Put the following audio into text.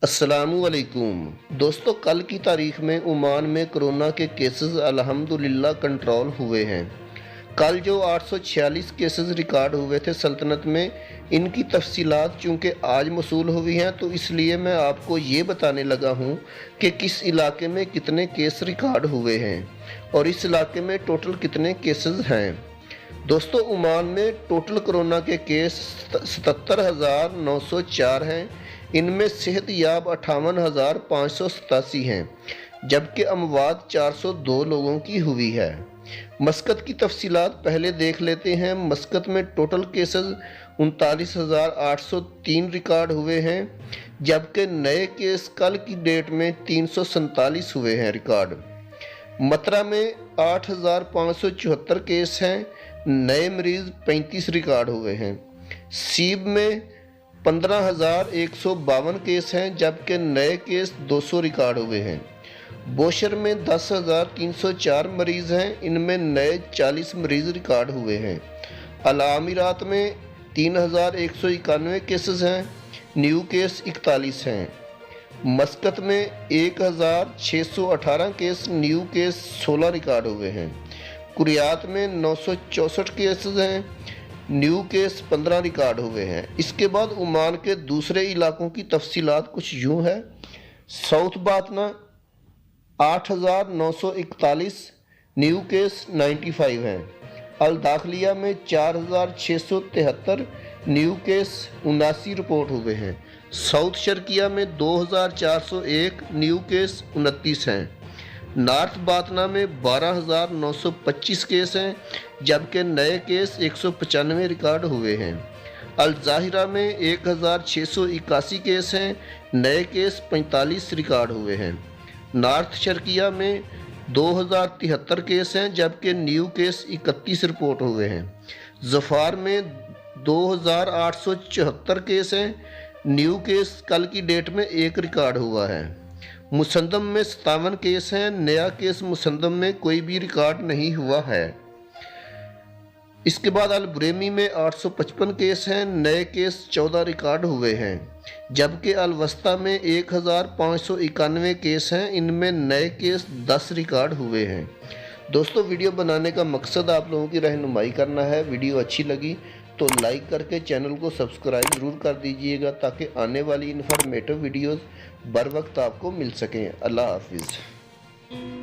अस्सलामुअलैकुम दोस्तों, कल की तारीख में ओमान में कोरोना के केसेस अल्हम्दुलिल्लाह कंट्रोल हुए हैं। कल जो 846 केसेस रिकॉर्ड हुए थे सल्तनत में, इनकी तफसीलात चूँकि आज मसूल हुई हैं, तो इसलिए मैं आपको ये बताने लगा हूँ कि किस इलाके में कितने केस रिकॉर्ड हुए हैं और इस इलाके में टोटल कितने केसेस हैं। दोस्तों, ओमान में टोटल कोरोना के केस 77,904 हैं। इनमें सेहत याब 58,587 हैं, जबकि अमवात 402 लोगों की हुई है। मस्कत की तफसीलात पहले देख लेते हैं। मस्कत में टोटल केसेस 39,803 रिकॉर्ड हुए हैं, जबकि नए केस कल की डेट में 347 हुए हैं रिकॉर्ड। मतरा में 8,574 केस हैं, नए मरीज 35 रिकॉर्ड हुए हैं। सीब में 15,152 केस हैं, जबकि नए केस 200 रिकॉर्ड हुए हैं। बोशर में 10,304 मरीज हैं, इनमें नए 40 मरीज रिकॉर्ड हुए हैं। अल-अमीरात में 3,191 केसेस हैं, न्यू केस 41 हैं। मस्कत में 1,618 केस, न्यू केस 16 रिकॉर्ड हुए हैं। कुरियात में 964 केसेस हैं, न्यू केस 15 रिकॉर्ड हुए हैं। इसके बाद ओमान के दूसरे इलाकों की तफसीलात कुछ यूँ है। साउथ बातना 8,941, न्यू केस 95 हैं। अल दाखलिया में 4,673, न्यू केस 79 रिपोर्ट हुए हैं। साउथ शर्किया में 2,401, न्यू केस 29 हैं। नॉर्थ बातना में 12,925 केस हैं, जबकि नए केस 195 रिकॉर्ड हुए हैं। अल ज़ाहिरा में 1,681 केस हैं, नए केस 45 रिकॉर्ड हुए हैं। नॉर्थ शर्किया में 2,073 केस हैं, जबकि न्यू केस 31 रिपोर्ट हुए हैं। ज़फ़ार में 2,874 केस हैं, न्यू केस कल की डेट में 1 रिकॉर्ड हुआ है। मुसंदम में 57 केस हैं, नया केस मुसंदम में कोई भी रिकॉर्ड नहीं हुआ है। इसके बाद अल बुरेमी में 855 केस हैं, नए केस 14 रिकॉर्ड हुए हैं, जबकि अल वस्ता में 1,591 केस हैं, इनमें नए केस 10 रिकॉर्ड हुए हैं। दोस्तों, वीडियो बनाने का मकसद आप लोगों की रहनुमाई करना है। वीडियो अच्छी लगी तो लाइक करके चैनल को सब्सक्राइब ज़रूर कर दीजिएगा, ताकि आने वाली इन्फॉर्मेटिव वीडियोस बर वक्त आपको मिल सकें। अल्लाह हाफिज़।